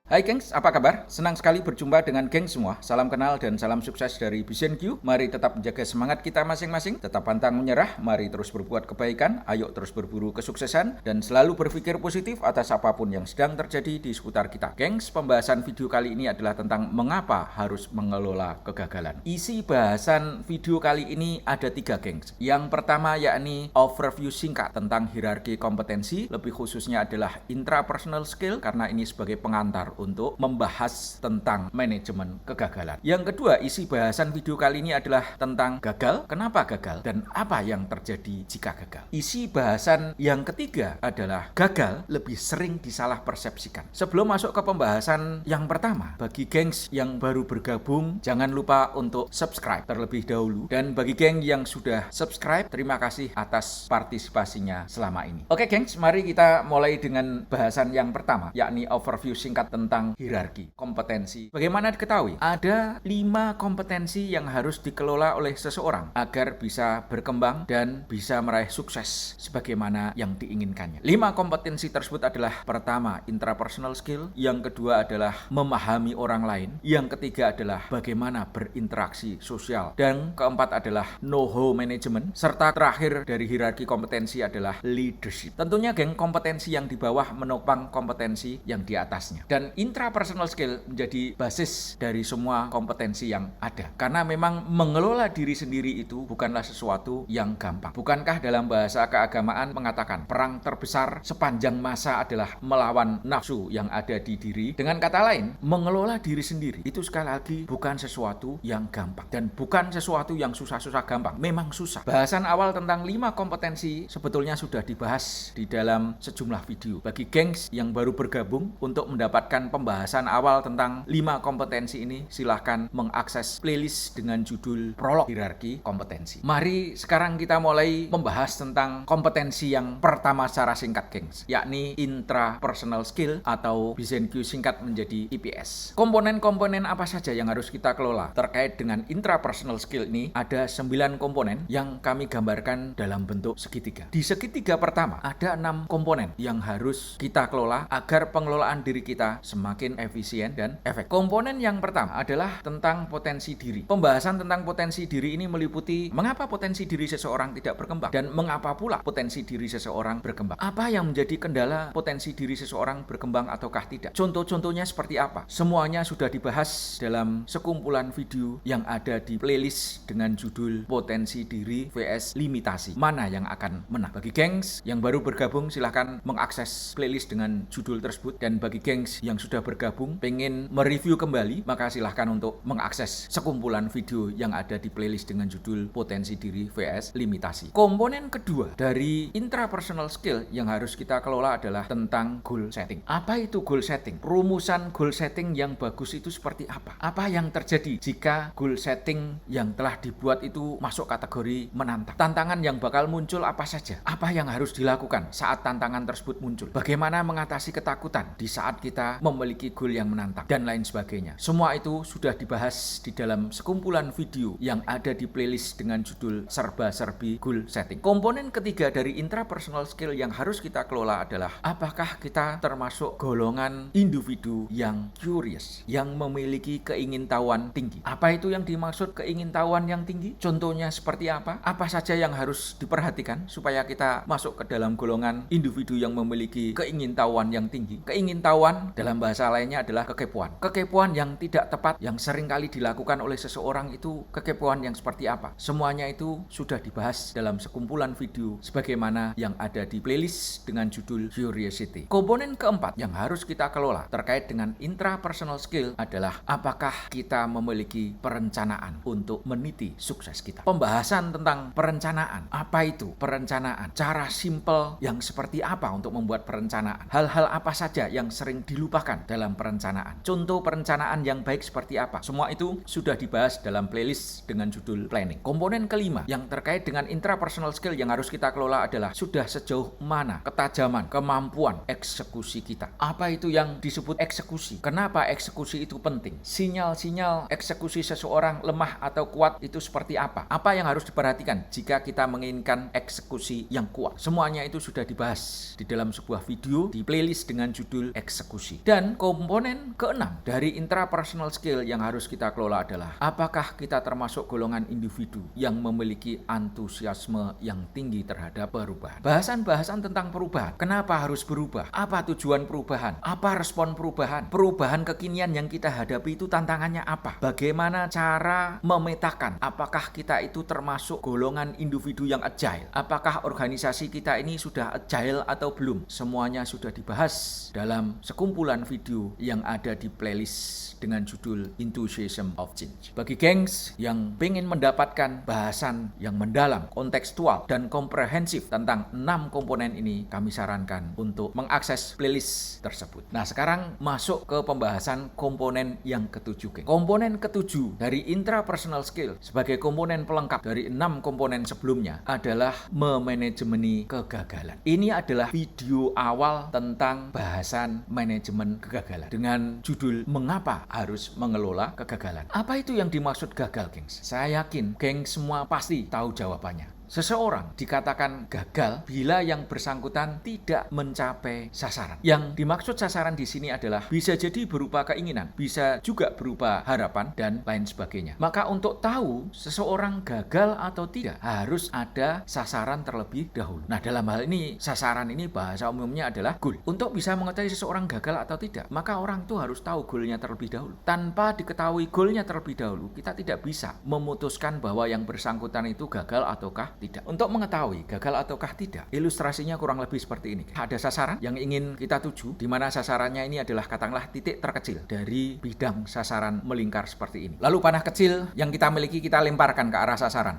Hai gengs, apa kabar? Senang sekali berjumpa dengan geng semua. Salam kenal dan salam sukses dari BizenQ. Mari tetap menjaga semangat kita masing-masing, tetap pantang menyerah, mari terus berbuat kebaikan, ayo terus berburu kesuksesan, dan selalu berpikir positif atas apapun yang sedang terjadi di seputar kita. Gengs, pembahasan video kali ini adalah tentang mengapa harus mengelola kegagalan. Isi bahasan video kali ini ada 3 gengs. Yang pertama yakni overview singkat tentang hierarki kompetensi, lebih khususnya adalah intrapersonal skill, karena ini sebagai pengantar untuk membahas tentang manajemen kegagalan. Yang kedua, isi bahasan video kali ini adalah tentang gagal, kenapa gagal, dan apa yang terjadi jika gagal. Isi bahasan yang ketiga adalah gagal lebih sering disalah persepsikan. Sebelum masuk ke pembahasan yang pertama, bagi gengs yang baru bergabung, jangan lupa untuk subscribe terlebih dahulu. Dan bagi geng yang sudah subscribe, terima kasih atas partisipasinya selama ini. Oke gengs, mari kita mulai dengan bahasan yang pertama, yakni overview singkat tentang hierarki kompetensi. Bagaimana diketahui? Ada 5 kompetensi yang harus dikelola oleh seseorang agar bisa berkembang dan bisa meraih sukses sebagaimana yang diinginkannya. 5 kompetensi tersebut adalah: pertama, intrapersonal skill, yang kedua adalah memahami orang lain, yang ketiga adalah bagaimana berinteraksi sosial, dan keempat adalah know-how management, serta terakhir dari hierarki kompetensi adalah leadership. Tentunya geng, kompetensi yang di bawah menopang kompetensi yang di atasnya. Dan intrapersonal skill menjadi basis dari semua kompetensi yang ada. Karena memang mengelola diri sendiri itu bukanlah sesuatu yang gampang. Bukankah dalam bahasa keagamaan mengatakan perang terbesar sepanjang masa adalah melawan nafsu yang ada di diri? Dengan kata lain, mengelola diri sendiri itu sekali lagi bukan sesuatu yang gampang. Dan bukan sesuatu yang susah-susah gampang. Memang susah. Bahasan awal tentang 5 kompetensi sebetulnya sudah dibahas di dalam sejumlah video. Bagi gengs yang baru bergabung, untuk mendapatkan pembahasan awal tentang 5 kompetensi ini, silahkan mengakses playlist dengan judul Prolog Hierarki Kompetensi. Mari sekarang kita mulai membahas tentang kompetensi yang pertama secara singkat gengs, yakni intrapersonal skill atau BizenQ singkat menjadi IPS. Komponen-komponen apa saja yang harus kita kelola terkait dengan intrapersonal skill ini? Ada 9 komponen yang kami gambarkan dalam bentuk segitiga. Di segitiga pertama ada 6 komponen yang harus kita kelola agar pengelolaan diri kita semakin efisien dan efektif. Komponen yang pertama adalah tentang potensi diri. Pembahasan tentang potensi diri ini meliputi mengapa potensi diri seseorang tidak berkembang dan mengapa pula potensi diri seseorang berkembang. Apa yang menjadi kendala potensi diri seseorang berkembang ataukah tidak? Contoh-contohnya seperti apa? Semuanya sudah dibahas dalam sekumpulan video yang ada di playlist dengan judul Potensi Diri vs Limitasi. Mana yang akan menang? Bagi gengs yang baru bergabung, silahkan mengakses playlist dengan judul tersebut. Dan bagi gengs yang sudah bergabung pengen mereview kembali, maka silahkan untuk mengakses sekumpulan video yang ada di playlist dengan judul Potensi Diri vs Limitasi. Komponen kedua dari intrapersonal skill yang harus kita kelola adalah tentang goal setting. Apa itu goal setting? Rumusan goal setting yang bagus itu seperti apa? Apa yang terjadi jika goal setting yang telah dibuat itu masuk kategori menantang? Tantangan yang bakal muncul apa saja? Apa yang harus dilakukan saat tantangan tersebut muncul? Bagaimana mengatasi ketakutan di saat kita memiliki goal yang menantang dan lain sebagainya. Semua itu sudah dibahas di dalam sekumpulan video yang ada di playlist dengan judul Serba-serbi Goal Setting. Komponen ketiga dari intrapersonal skill yang harus kita kelola adalah apakah kita termasuk golongan individu yang curious, yang memiliki keingintahuan tinggi. Apa itu yang dimaksud keingintahuan yang tinggi? Contohnya seperti apa? Apa saja yang harus diperhatikan supaya kita masuk ke dalam golongan individu yang memiliki keingintahuan yang tinggi? Keingintahuan dalam bahasa lainnya adalah kekepoan. Kekepoan yang tidak tepat yang sering kali dilakukan oleh seseorang itu kekepoan yang seperti apa? Semuanya itu sudah dibahas dalam sekumpulan video sebagaimana yang ada di playlist dengan judul Curiosity. Komponen keempat yang harus kita kelola terkait dengan intrapersonal skill adalah apakah kita memiliki perencanaan untuk meniti sukses kita. Pembahasan tentang perencanaan. Apa itu perencanaan? Cara simple yang seperti apa untuk membuat perencanaan? Hal-hal apa saja yang sering dilupakan dalam perencanaan? Contoh perencanaan yang baik seperti apa? Semua itu sudah dibahas dalam playlist dengan judul planning. Komponen kelima yang terkait dengan intrapersonal skill yang harus kita kelola adalah sudah sejauh mana ketajaman, kemampuan eksekusi kita. Apa itu yang disebut eksekusi? Kenapa eksekusi itu penting? Sinyal-sinyal eksekusi seseorang lemah atau kuat itu seperti apa? Apa yang harus diperhatikan jika kita menginginkan eksekusi yang kuat? Semuanya itu sudah dibahas di dalam sebuah video di playlist dengan judul eksekusi. Dan Dan komponen keenam dari intrapersonal skill yang harus kita kelola adalah apakah kita termasuk golongan individu yang memiliki antusiasme yang tinggi terhadap perubahan. Bahasan-bahasan tentang perubahan. Kenapa harus berubah? Apa tujuan perubahan? Apa respon perubahan? Perubahan kekinian yang kita hadapi itu tantangannya apa? Bagaimana cara memetakan apakah kita itu termasuk golongan individu yang agile? Apakah organisasi kita ini sudah agile atau belum? Semuanya sudah dibahas dalam sekumpulan video yang ada di playlist dengan judul Enthusiasm of Change. Bagi gengs yang ingin mendapatkan bahasan yang mendalam, kontekstual, dan komprehensif tentang 6 komponen ini, kami sarankan untuk mengakses playlist tersebut. Nah, sekarang masuk ke pembahasan komponen yang ketujuh, geng. Komponen ketujuh dari intrapersonal skill sebagai komponen pelengkap dari 6 komponen sebelumnya adalah memanajemeni kegagalan. Ini adalah video awal tentang bahasan manajemen kegagalan dengan judul Mengapa Harus Mengelola Kegagalan. Apa itu yang dimaksud gagal, gengs? Saya yakin gengs semua pasti tahu jawabannya. Seseorang dikatakan gagal bila yang bersangkutan tidak mencapai sasaran. Yang dimaksud sasaran di sini adalah bisa jadi berupa keinginan, bisa juga berupa harapan, dan lain sebagainya. Maka untuk tahu seseorang gagal atau tidak, harus ada sasaran terlebih dahulu. Nah, dalam hal ini, sasaran ini bahasa umumnya adalah goal. Untuk bisa mengetahui seseorang gagal atau tidak, maka orang itu harus tahu goalnya terlebih dahulu. Tanpa diketahui goalnya terlebih dahulu, kita tidak bisa memutuskan bahwa yang bersangkutan itu gagal ataukah tidak. Untuk mengetahui gagal ataukah tidak, ilustrasinya kurang lebih seperti ini. Ada sasaran yang ingin kita tuju, di mana sasarannya ini adalah katakanlah titik terkecil dari bidang sasaran melingkar seperti ini. Lalu panah kecil yang kita miliki kita lemparkan ke arah sasaran.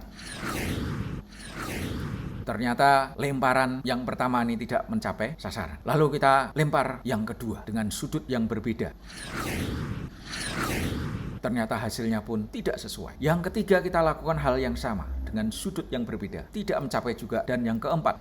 Ternyata lemparan yang pertama ini tidak mencapai sasaran. Lalu kita lempar yang kedua dengan sudut yang berbeda. Ternyata hasilnya pun tidak sesuai. Yang ketiga kita lakukan hal yang sama dengan sudut yang berbeda, tidak mencapai juga. Dan yang keempat,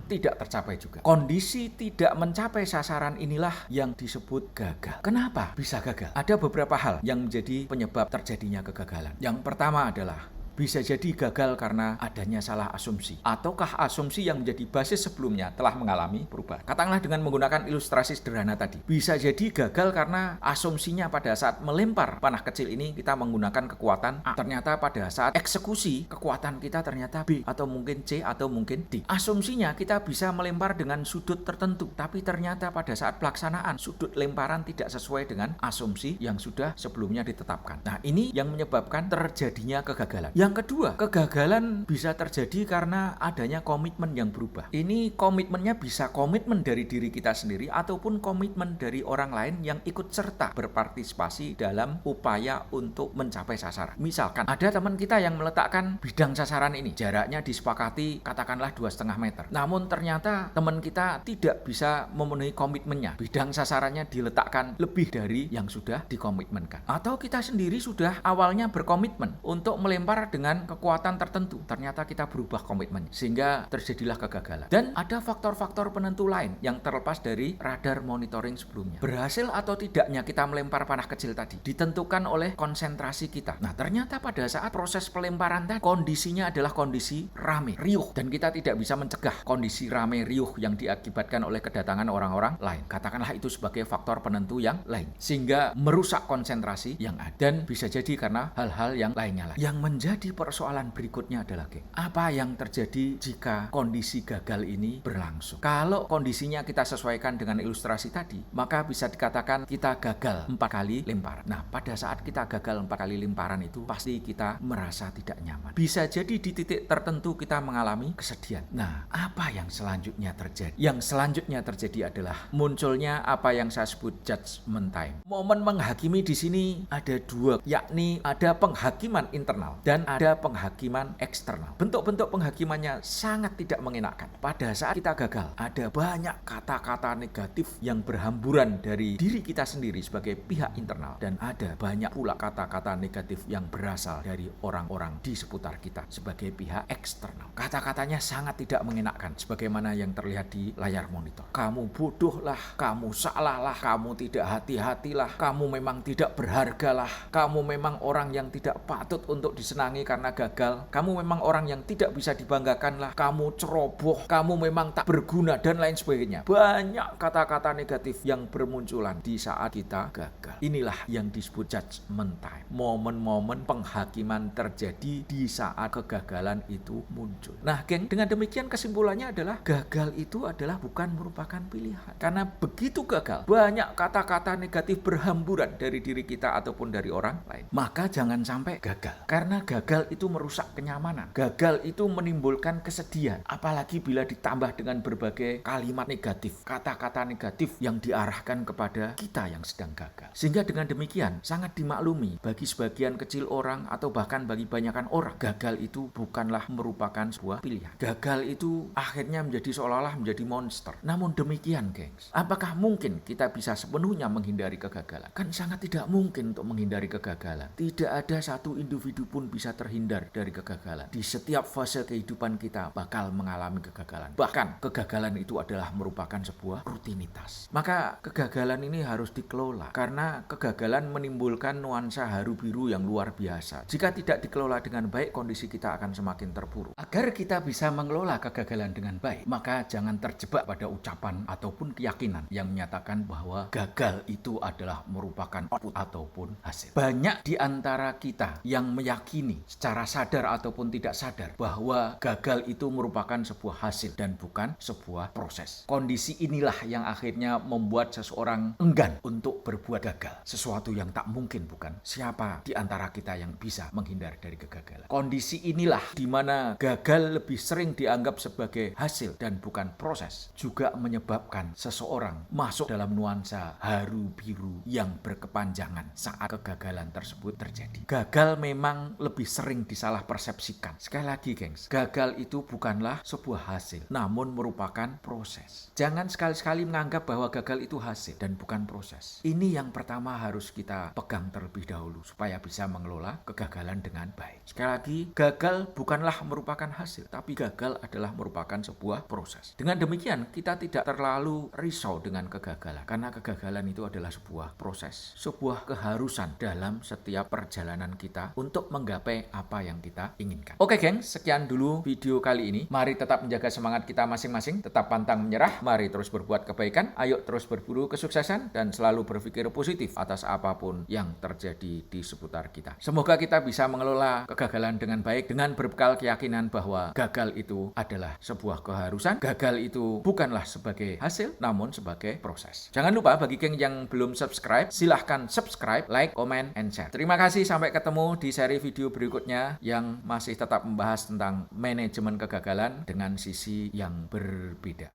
tidak tercapai juga. Kondisi tidak mencapai sasaran inilah yang disebut gagal. Kenapa bisa gagal? Ada beberapa hal yang menjadi penyebab terjadinya kegagalan. Yang pertama adalah bisa jadi gagal karena adanya salah asumsi, ataukah asumsi yang menjadi basis sebelumnya telah mengalami perubahan. Katakanlah dengan menggunakan ilustrasi sederhana tadi, bisa jadi gagal karena asumsinya pada saat melempar panah kecil ini kita menggunakan kekuatan A. Ternyata pada saat eksekusi kekuatan kita ternyata B, atau mungkin C, atau mungkin D. Asumsinya kita bisa melempar dengan sudut tertentu, tapi ternyata pada saat pelaksanaan sudut lemparan tidak sesuai dengan asumsi yang sudah sebelumnya ditetapkan. Nah, ini yang menyebabkan terjadinya kegagalan. Yang kedua, kegagalan bisa terjadi karena adanya komitmen yang berubah. Ini komitmennya bisa komitmen dari diri kita sendiri ataupun komitmen dari orang lain yang ikut serta berpartisipasi dalam upaya untuk mencapai sasaran. Misalkan ada teman kita yang meletakkan bidang sasaran ini, jaraknya disepakati katakanlah 2,5 meter. Namun ternyata teman kita tidak bisa memenuhi komitmennya. Bidang sasarannya diletakkan lebih dari yang sudah dikomitmenkan. Atau kita sendiri sudah awalnya berkomitmen untuk melempar dengan kekuatan tertentu, ternyata kita berubah komitmen sehingga terjadilah kegagalan. Dan ada faktor-faktor penentu lain yang terlepas dari radar monitoring sebelumnya. Berhasil atau tidaknya kita melempar panah kecil tadi ditentukan oleh konsentrasi kita. Nah, ternyata pada saat proses pelemparan tadi kondisinya adalah kondisi rame, riuh, dan kita tidak bisa mencegah kondisi rame riuh yang diakibatkan oleh kedatangan orang-orang lain. Katakanlah itu sebagai faktor penentu yang lain sehingga merusak konsentrasi yang ada, dan bisa jadi karena hal-hal yang lainnya. Yang menjadi persoalan berikutnya adalah apa yang terjadi jika kondisi gagal ini berlangsung. Kalau kondisinya kita sesuaikan dengan ilustrasi tadi, maka bisa dikatakan kita gagal 4 kali lemparan. Nah, pada saat kita gagal 4 kali lemparan itu pasti kita merasa tidak nyaman. Bisa jadi di titik tertentu kita mengalami kesedihan. Nah, apa yang selanjutnya terjadi? Yang selanjutnya terjadi adalah munculnya apa yang saya sebut judgment time. Momen menghakimi di sini ada dua, yakni ada penghakiman internal dan ada penghakiman eksternal. Bentuk-bentuk penghakimannya sangat tidak mengenakan. Pada saat kita gagal, ada banyak kata-kata negatif yang berhamburan dari diri kita sendiri sebagai pihak internal, dan ada banyak pula kata-kata negatif yang berasal dari orang-orang di seputar kita sebagai pihak eksternal. Kata-katanya sangat tidak mengenakan sebagaimana yang terlihat di layar monitor. Kamu bodoh lah, kamu salah lah, kamu tidak hati-hatilah, kamu memang tidak berharga lah, kamu memang orang yang tidak patut untuk disenangi nih karena gagal, kamu memang orang yang tidak bisa dibanggakan lah, kamu ceroboh, kamu memang tak berguna, dan lain sebagainya. Banyak kata-kata negatif yang bermunculan di saat kita gagal. Inilah yang disebut judgment time. Momen-momen penghakiman terjadi di saat kegagalan itu muncul. Nah, geng, dengan demikian kesimpulannya adalah gagal itu adalah bukan merupakan pilihan. Karena begitu gagal, banyak kata-kata negatif berhamburan dari diri kita ataupun dari orang lain. Maka jangan sampai gagal. Karena gagal itu merusak kenyamanan. Gagal itu menimbulkan kesedihan. Apalagi bila ditambah dengan berbagai kalimat negatif, kata-kata negatif yang diarahkan kepada kita yang sedang gagal. Sehingga dengan demikian sangat dimaklumi bagi sebagian kecil orang atau bahkan bagi banyakan orang, gagal itu bukanlah merupakan sebuah pilihan. Gagal itu akhirnya menjadi seolah-olah menjadi monster. Namun demikian, gengs, apakah mungkin kita bisa sepenuhnya menghindari kegagalan? Kan sangat tidak mungkin untuk menghindari kegagalan. Tidak ada satu individu pun bisa terhindar dari kegagalan. Di setiap fase kehidupan kita bakal mengalami kegagalan. Bahkan kegagalan itu adalah merupakan sebuah rutinitas. Maka kegagalan ini harus dikelola, karena kegagalan menimbulkan nuansa haru biru yang luar biasa. Jika tidak dikelola dengan baik, kondisi kita akan semakin terpuruk. Agar kita bisa mengelola kegagalan dengan baik, maka jangan terjebak pada ucapan ataupun keyakinan yang menyatakan bahwa gagal itu adalah merupakan output ataupun hasil. Banyak di antara kita yang meyakini secara sadar ataupun tidak sadar bahwa gagal itu merupakan sebuah hasil dan bukan sebuah proses. Kondisi inilah yang akhirnya membuat seseorang enggan untuk berbuat gagal. Sesuatu yang tak mungkin, bukan? Siapa di antara kita yang bisa menghindar dari kegagalan? Kondisi inilah di mana gagal lebih sering dianggap sebagai hasil dan bukan proses, juga menyebabkan seseorang masuk dalam nuansa haru biru yang berkepanjangan saat kegagalan tersebut terjadi. Gagal memang lebih sering disalah persepsikan. Sekali lagi, gengs, gagal itu bukanlah sebuah hasil, namun merupakan proses. Jangan sekali-sekali menganggap bahwa gagal itu hasil dan bukan proses. Ini yang pertama harus kita pegang terlebih dahulu supaya bisa mengelola kegagalan dengan baik. Sekali lagi, gagal bukanlah merupakan hasil, tapi gagal adalah merupakan sebuah proses. Dengan demikian, kita tidak terlalu risau dengan kegagalan, karena kegagalan itu adalah sebuah proses, sebuah keharusan dalam setiap perjalanan kita untuk menggapai apa yang kita inginkan. Oke, geng, sekian dulu video kali ini. Mari tetap menjaga semangat kita masing-masing, tetap pantang menyerah, mari terus berbuat kebaikan, ayo terus berburu kesuksesan, dan selalu berpikir positif atas apapun yang terjadi di seputar kita. Semoga kita bisa mengelola kegagalan dengan baik, dengan berbekal keyakinan bahwa gagal itu adalah sebuah keharusan, gagal itu bukanlah sebagai hasil, namun sebagai proses. Jangan lupa bagi geng yang belum subscribe, silahkan subscribe, like, comment, and share. Terima kasih, sampai ketemu di seri video berikutnya yang masih tetap membahas tentang manajemen kegagalan dengan sisi yang berbeda.